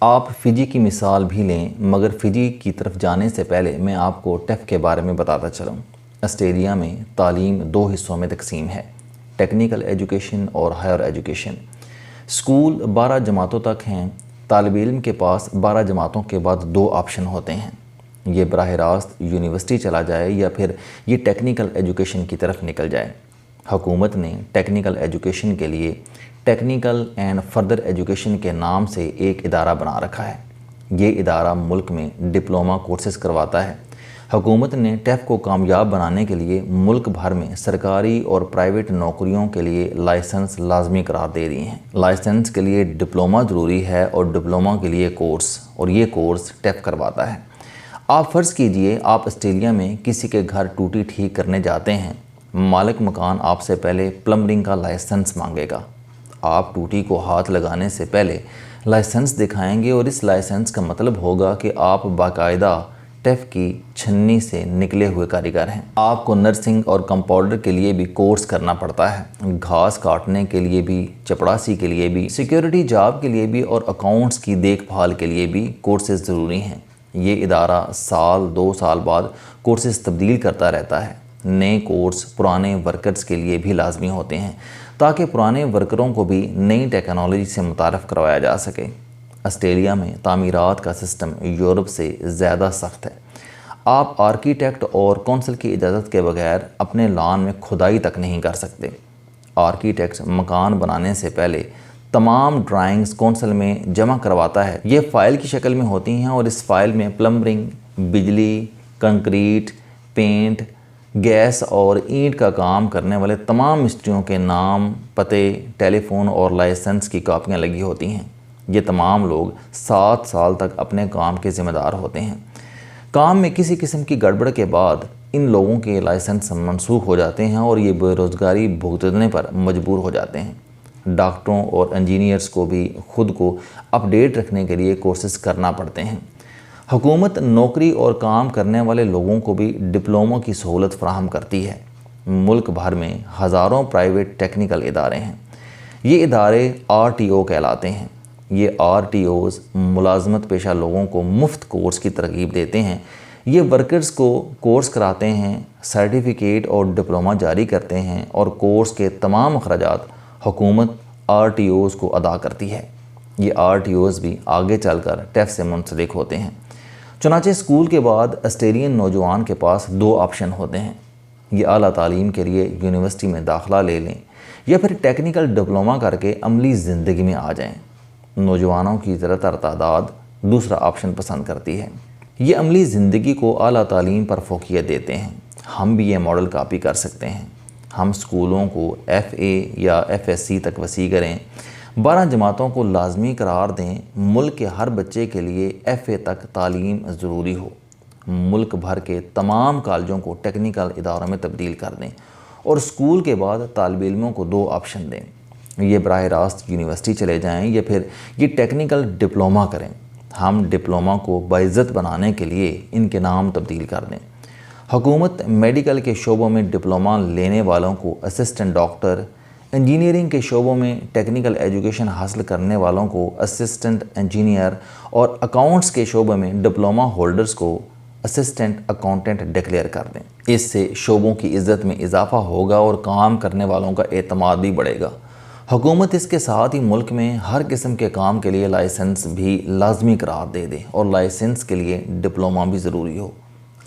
آپ فجی کی مثال بھی لیں، مگر فجی کی طرف جانے سے پہلے میں آپ کو ٹیف کے بارے میں بتاتا چلوں۔ آسٹریلیا میں تعلیم 2 حصوں میں تقسیم ہے: ٹیکنیکل ایجوکیشن اور ہائر ایجوکیشن۔ اسکول 12 جماعتوں تک ہیں۔ طالب علم کے پاس 12 جماعتوں کے بعد 2 آپشن ہوتے ہیں: یہ براہ راست یونیورسٹی چلا جائے یا پھر یہ ٹیکنیکل ایجوکیشن کی طرف نکل جائے۔ حکومت نے ٹیکنیکل ایجوکیشن کے لیے ٹیکنیکل اینڈ فردر ایجوکیشن کے نام سے ایک ادارہ بنا رکھا ہے۔ یہ ادارہ ملک میں ڈپلومہ کورسز کرواتا ہے۔ حکومت نے ٹیف کو کامیاب بنانے کے لیے ملک بھر میں سرکاری اور پرائیویٹ نوکریوں کے لیے لائسنس لازمی قرار دے دیے ہیں۔ لائسنس کے لیے ڈپلومہ ضروری ہے اور ڈپلومہ کے لیے کورس، اور یہ کورس ٹیف کرواتا ہے۔ آپ فرض کیجئے آپ آسٹریلیا میں کسی کے گھر ٹوٹی ٹھیک کرنے جاتے ہیں۔ مالک مکان آپ سے پہلے پلمبرنگ کا لائسنس مانگے گا۔ آپ ٹوٹی کو ہاتھ لگانے سے پہلے لائسنس دکھائیں گے، اور اس لائسنس کا مطلب ہوگا کہ آپ باقاعدہ ٹیف کی چھنی سے نکلے ہوئے کاریگر ہیں۔ آپ کو نرسنگ اور کمپاؤنڈر کے لیے بھی کورس کرنا پڑتا ہے، گھاس کاٹنے کے لیے بھی، چپڑاسی کے لیے بھی، سیکیورٹی جاب کے لیے بھی، اور اکاؤنٹس کی دیکھ بھال کے لیے بھی کورسز ضروری ہیں۔ یہ ادارہ سال 2 سال بعد کورسز تبدیل کرتا رہتا ہے۔ نئے کورس پرانے ورکرز کے لیے بھی لازمی ہوتے ہیں تاکہ پرانے ورکروں کو بھی نئی ٹیکنالوجی سے متعارف کروایا جا سکے۔ آسٹریلیا میں تعمیرات کا سسٹم یورپ سے زیادہ سخت ہے۔ آپ آرکیٹیکٹ اور کونسل کی اجازت کے بغیر اپنے لان میں کھدائی تک نہیں کر سکتے۔ آرکیٹیکٹ مکان بنانے سے پہلے تمام ڈرائنگز کونسل میں جمع کرواتا ہے۔ یہ فائل کی شکل میں ہوتی ہیں، اور اس فائل میں پلمبرنگ، بجلی، کنکریٹ، پینٹ، گیس اور اینٹ کا کام کرنے والے تمام مستریوں کے نام، پتے، ٹیلی فون اور لائسنس کی کاپیاں لگی ہوتی ہیں۔ یہ تمام لوگ 7 سال تک اپنے کام کے ذمہ دار ہوتے ہیں۔ کام میں کسی قسم کی گڑبڑ کے بعد ان لوگوں کے لائسنس منسوخ ہو جاتے ہیں، اور یہ بے روزگاری بھگتنے پر مجبور ہو جاتے ہیں۔ ڈاکٹروں اور انجینئرز کو بھی خود کو اپ ڈیٹ رکھنے کے لیے کورسز کرنا پڑتے ہیں۔ حکومت نوکری اور کام کرنے والے لوگوں کو بھی ڈپلوموں کی سہولت فراہم کرتی ہے۔ ملک بھر میں ہزاروں پرائیویٹ ٹیکنیکل ادارے ہیں۔ یہ ادارے RTO کہلاتے ہیں۔ یہ RTOs ملازمت پیشہ لوگوں کو مفت کورس کی ترغیب دیتے ہیں۔ یہ ورکرز کو کورس کراتے ہیں، سرٹیفکیٹ اور ڈپلومہ جاری کرتے ہیں، اور کورس کے تمام اخراجات حکومت RTOs کو ادا کرتی ہے۔ یہ RTOs بھی آگے چل کر ٹیف سے منسلک ہوتے ہیں۔ چنانچہ اسکول کے بعد آسٹریلین نوجوان کے پاس 2 آپشن ہوتے ہیں: یہ اعلیٰ تعلیم کے لیے یونیورسٹی میں داخلہ لے لیں یا پھر ٹیکنیکل ڈپلومہ کر کے عملی زندگی میں آ جائیں۔ نوجوانوں کی زیادہ تر تعداد دوسرا آپشن پسند کرتی ہے۔ یہ عملی زندگی کو اعلیٰ تعلیم پر فوقیت دیتے ہیں۔ ہم بھی یہ ماڈل کاپی کر سکتے ہیں۔ ہم اسکولوں کو FA یا FSC تک وسیع کریں، 12 جماعتوں کو لازمی قرار دیں، ملک کے ہر بچے کے لیے FA تک تعلیم ضروری ہو، ملک بھر کے تمام کالجوں کو ٹیکنیکل اداروں میں تبدیل کر دیں، اور اسکول کے بعد طالب علموں کو 2 آپشن دیں: یہ براہ راست یونیورسٹی چلے جائیں یا پھر یہ ٹیکنیکل ڈپلومہ کریں۔ ہم ڈپلومہ کو باعزت بنانے کے لیے ان کے نام تبدیل کر دیں۔ حکومت میڈیکل کے شعبوں میں ڈپلومہ لینے والوں کو اسسٹنٹ ڈاکٹر، انجینئرنگ کے شعبوں میں ٹیکنیکل ایجوکیشن حاصل کرنے والوں کو اسسٹنٹ انجینئر، اور اکاؤنٹس کے شعبے میں ڈپلومہ ہولڈرز کو اسسٹنٹ اکاؤنٹنٹ ڈکلیئر کر دیں۔ اس سے شعبوں کی عزت میں اضافہ ہوگا اور کام کرنے والوں کا اعتماد بھی بڑھے گا۔ حکومت اس کے ساتھ ہی ملک میں ہر قسم کے کام کے لیے لائسنس بھی لازمی قرار دے دے، اور لائسنس کے لیے ڈپلومہ بھی ضروری ہو۔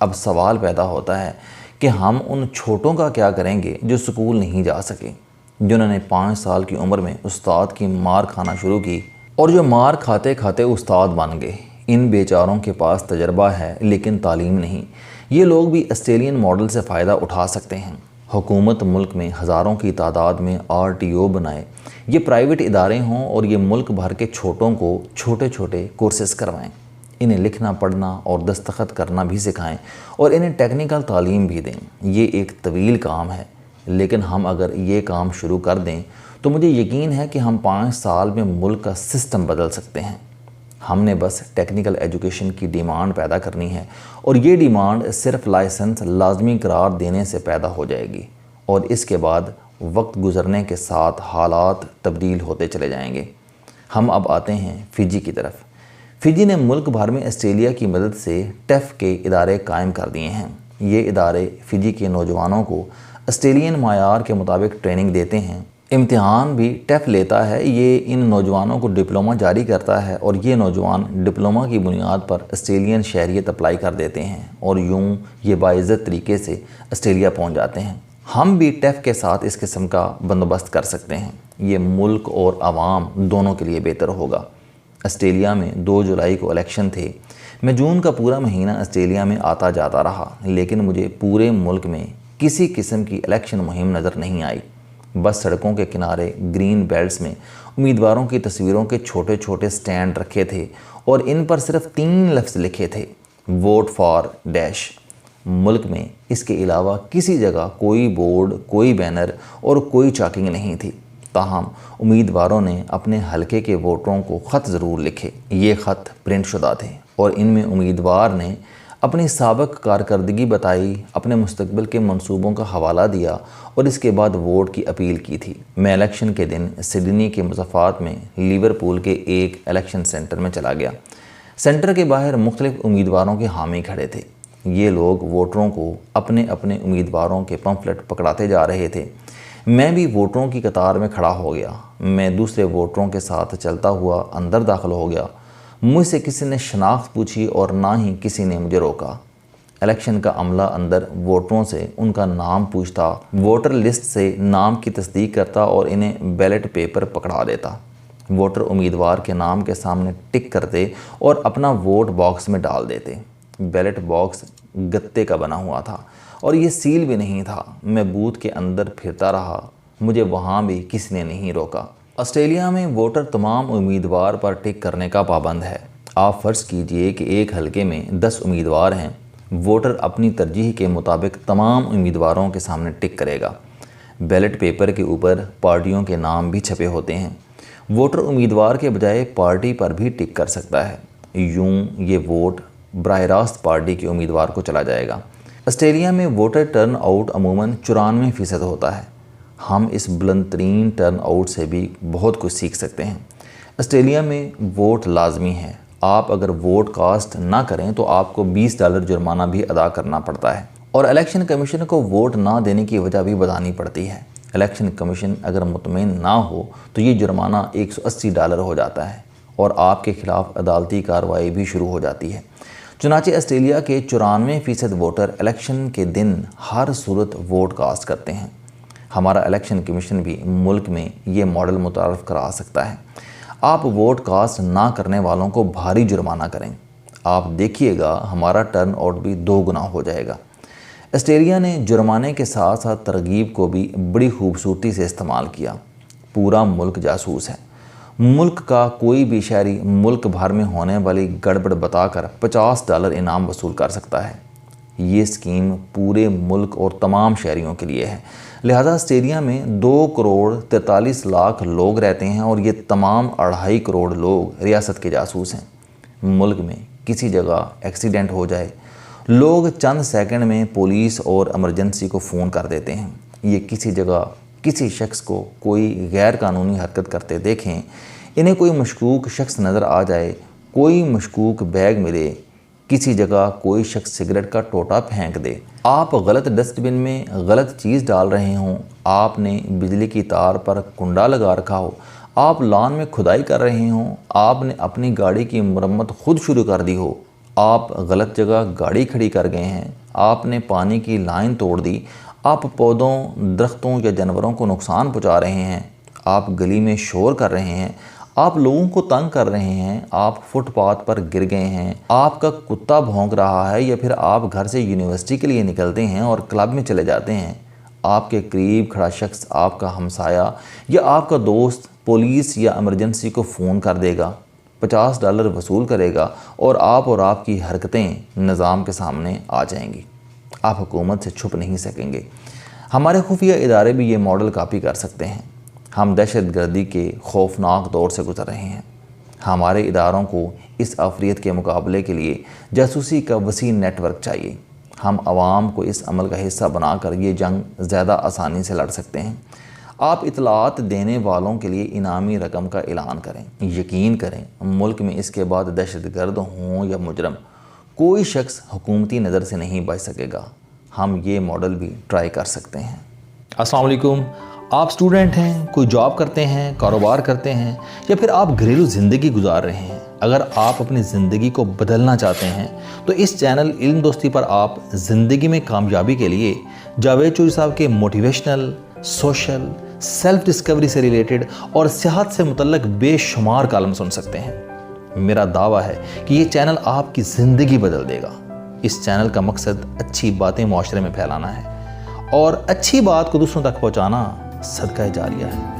اب سوال پیدا ہوتا ہے کہ ہم ان چھوٹوں کا کیا کریں گے جو سکول نہیں جا سکے، جنہوں نے 5 سال کی عمر میں استاد کی مار کھانا شروع کی اور جو مار کھاتے کھاتے استاد بن گئے۔ ان بیچاروں کے پاس تجربہ ہے لیکن تعلیم نہیں۔ یہ لوگ بھی آسٹریلین ماڈل سے فائدہ اٹھا سکتے ہیں۔ حکومت ملک میں ہزاروں کی تعداد میں RTO بنائے، یہ پرائیویٹ ادارے ہوں، اور یہ ملک بھر کے چھوٹوں کو چھوٹے چھوٹے کورسز کروائیں، انہیں لکھنا پڑھنا اور دستخط کرنا بھی سکھائیں، اور انہیں ٹیکنیکل تعلیم بھی دیں۔ یہ ایک طویل کام ہے، لیکن ہم اگر یہ کام شروع کر دیں تو مجھے یقین ہے کہ ہم 5 سال میں ملک کا سسٹم بدل سکتے ہیں۔ ہم نے بس ٹیکنیکل ایجوکیشن کی ڈیمانڈ پیدا کرنی ہے، اور یہ ڈیمانڈ صرف لائسنس لازمی قرار دینے سے پیدا ہو جائے گی، اور اس کے بعد وقت گزرنے کے ساتھ حالات تبدیل ہوتے چلے جائیں گے۔ ہم اب آتے ہیں فجی کی طرف۔ فجی نے ملک بھر میں آسٹریلیا کی مدد سے ٹیف کے ادارے قائم کر دیے ہیں۔ یہ ادارے فجی کے نوجوانوں کو آسٹریلین معیار کے مطابق ٹریننگ دیتے ہیں۔ امتحان بھی ٹیف لیتا ہے۔ یہ ان نوجوانوں کو ڈپلومہ جاری کرتا ہے اور یہ نوجوان ڈپلومہ کی بنیاد پر آسٹریلین شہریت اپلائی کر دیتے ہیں اور یوں یہ باعزت طریقے سے آسٹریلیا پہنچ جاتے ہیں۔ ہم بھی ٹیف کے ساتھ اس قسم کا بندوبست کر سکتے ہیں۔ یہ ملک اور عوام دونوں کے لیے بہتر ہوگا۔ آسٹریلیا میں 2 جولائی کو الیکشن تھے۔ میں جون کا پورا مہینہ آسٹریلیا میں آتا جاتا رہا، لیکن مجھے پورے ملک میں کسی قسم کی الیکشن مہم نظر نہیں آئی۔ بس سڑکوں کے کنارے گرین بیلٹس میں امیدواروں کی تصویروں کے چھوٹے چھوٹے سٹینڈ رکھے تھے اور ان پر صرف 3 لفظ لکھے تھے: ووٹ فار ڈیش۔ ملک میں اس کے علاوہ کسی جگہ کوئی بورڈ، کوئی بینر اور کوئی چاکنگ نہیں تھی۔ تاہم امیدواروں نے اپنے حلقے کے ووٹروں کو خط ضرور لکھے۔ یہ خط پرنٹ شدہ تھے اور ان میں امیدوار نے اپنی سابق کارکردگی بتائی، اپنے مستقبل کے منصوبوں کا حوالہ دیا اور اس کے بعد ووٹ کی اپیل کی تھی۔ میں الیکشن کے دن سڈنی کے مضافات میں لیورپول کے ایک الیکشن سینٹر میں چلا گیا۔ سینٹر کے باہر مختلف امیدواروں کے حامی کھڑے تھے۔ یہ لوگ ووٹروں کو اپنے اپنے امیدواروں کے پمفلٹ پکڑاتے جا رہے تھے۔ میں بھی ووٹروں کی قطار میں کھڑا ہو گیا۔ میں دوسرے ووٹروں کے ساتھ چلتا ہوا اندر داخل ہو گیا۔ مجھ سے کسی نے شناخت پوچھی اور نہ ہی کسی نے مجھے روکا۔ الیکشن کا عملہ اندر ووٹروں سے ان کا نام پوچھتا، ووٹر لسٹ سے نام کی تصدیق کرتا اور انہیں بیلٹ پیپر پکڑا دیتا۔ ووٹر امیدوار کے نام کے سامنے ٹک کرتے اور اپنا ووٹ باکس میں ڈال دیتے۔ بیلٹ باکس گتے کا بنا ہوا تھا اور یہ سیل بھی نہیں تھا۔ میں بوتھ کے اندر پھرتا رہا، مجھے وہاں بھی کسی نے نہیں روکا۔ آسٹریلیا میں ووٹر تمام امیدوار پر ٹک کرنے کا پابند ہے۔ آپ فرض کیجئے کہ ایک حلقے میں 10 امیدوار ہیں۔ ووٹر اپنی ترجیح کے مطابق تمام امیدواروں کے سامنے ٹک کرے گا۔ بیلٹ پیپر کے اوپر پارٹیوں کے نام بھی چھپے ہوتے ہیں۔ ووٹر امیدوار کے بجائے پارٹی پر بھی ٹک کر سکتا ہے۔ یوں یہ ووٹ براہ راست پارٹی کے امیدوار کو چلا جائے گا۔ آسٹریلیا میں ووٹر ٹرن آؤٹ عموماً 94% ہوتا ہے۔ ہم اس بلند ترین ٹرن آؤٹ سے بھی بہت کچھ سیکھ سکتے ہیں۔ آسٹریلیا میں ووٹ لازمی ہے۔ آپ اگر ووٹ کاسٹ نہ کریں تو آپ کو $20 جرمانہ بھی ادا کرنا پڑتا ہے اور الیکشن کمیشن کو ووٹ نہ دینے کی وجہ بھی بتانی پڑتی ہے۔ الیکشن کمیشن اگر مطمئن نہ ہو تو یہ جرمانہ $180 ہو جاتا ہے اور آپ کے خلاف عدالتی کارروائی بھی شروع ہو جاتی ہے۔ چنانچہ آسٹریلیا کے 94% ووٹر الیکشن کے دن ہر صورت ووٹ کاسٹ کرتے ہیں۔ ہمارا الیکشن کمیشن بھی ملک میں یہ ماڈل متعارف کرا سکتا ہے۔ آپ ووٹ کاسٹ نہ کرنے والوں کو بھاری جرمانہ کریں۔ آپ دیکھیے گا ہمارا ٹرن آؤٹ بھی 2 گنا ہو جائے گا۔ آسٹریلیا نے جرمانے کے ساتھ ساتھ ترغیب کو بھی بڑی خوبصورتی سے استعمال کیا۔ پورا ملک جاسوس ہے۔ ملک کا کوئی بھی شہری ملک بھر میں ہونے والی گڑبڑ بتا کر $50 انعام وصول کر سکتا ہے۔ یہ اسکیم پورے ملک اور تمام شہریوں کے لیے ہے۔ لہذا آسٹریلیا میں 2,43,00,000 لوگ رہتے ہیں اور یہ تمام 2.5 کروڑ لوگ ریاست کے جاسوس ہیں۔ ملک میں کسی جگہ ایکسیڈنٹ ہو جائے، لوگ چند سیکنڈ میں پولیس اور ایمرجنسی کو فون کر دیتے ہیں۔ یہ کسی جگہ کسی شخص کو کوئی غیر قانونی حرکت کرتے دیکھیں، انہیں کوئی مشکوک شخص نظر آ جائے، کوئی مشکوک بیگ ملے، کسی جگہ کوئی شخص سگریٹ کا ٹوٹا پھینک دے، آپ غلط ڈسٹ بن میں غلط چیز ڈال رہے ہوں، آپ نے بجلی کی تار پر کنڈا لگا رکھا ہو، آپ لان میں کھدائی کر رہے ہوں، آپ نے اپنی گاڑی کی مرمت خود شروع کر دی ہو، آپ غلط جگہ گاڑی کھڑی کر گئے ہیں، آپ نے پانی کی لائن توڑ دی، آپ پودوں، درختوں یا جانوروں کو نقصان پہنچا رہے ہیں، آپ گلی میں شور کر رہے ہیں، آپ لوگوں کو تنگ کر رہے ہیں، آپ فٹ پاتھ پر گر گئے ہیں، آپ کا کتا بھونک رہا ہے یا پھر آپ گھر سے یونیورسٹی کے لیے نکلتے ہیں اور کلب میں چلے جاتے ہیں، آپ کے قریب کھڑا شخص، آپ کا ہمسایہ یا آپ کا دوست پولیس یا ایمرجنسی کو فون کر دے گا، $50 وصول کرے گا اور آپ کی حرکتیں نظام کے سامنے آ جائیں گی۔ آپ حکومت سے چھپ نہیں سکیں گے۔ ہمارے خفیہ ادارے بھی یہ ماڈل کاپی کر سکتے ہیں۔ ہم دہشت گردی کے خوفناک دور سے گزر رہے ہیں۔ ہمارے اداروں کو اس آفریت کے مقابلے کے لیے جاسوسی کا وسیع نیٹ ورک چاہیے۔ ہم عوام کو اس عمل کا حصہ بنا کر یہ جنگ زیادہ آسانی سے لڑ سکتے ہیں۔ آپ اطلاعات دینے والوں کے لیے انعامی رقم کا اعلان کریں۔ یقین کریں ملک میں اس کے بعد دہشت گرد ہوں یا مجرم، کوئی شخص حکومتی نظر سے نہیں بچ سکے گا۔ ہم یہ ماڈل بھی ٹرائی کر سکتے ہیں۔ السلام علیکم، آپ اسٹوڈنٹ ہیں، کوئی جاب کرتے ہیں، کاروبار کرتے ہیں، یا پھر آپ گھریلو زندگی گزار رہے ہیں۔ اگر آپ اپنی زندگی کو بدلنا چاہتے ہیں تو اس چینل علم دوستی پر آپ زندگی میں کامیابی کے لیے جاوید چوہدری صاحب کے موٹیویشنل، سوشل، سیلف ڈسکوری سے ریلیٹڈ اور صحت سے متعلق بے شمار کالم سن سکتے ہیں۔ میرا دعویٰ ہے کہ یہ چینل آپ کی زندگی بدل دے گا۔ اس چینل کا مقصد اچھی باتیں معاشرے میں پھیلانا ہے اور اچھی بات کو دوسروں تک پہنچانا صدقہ جاریہ ہے۔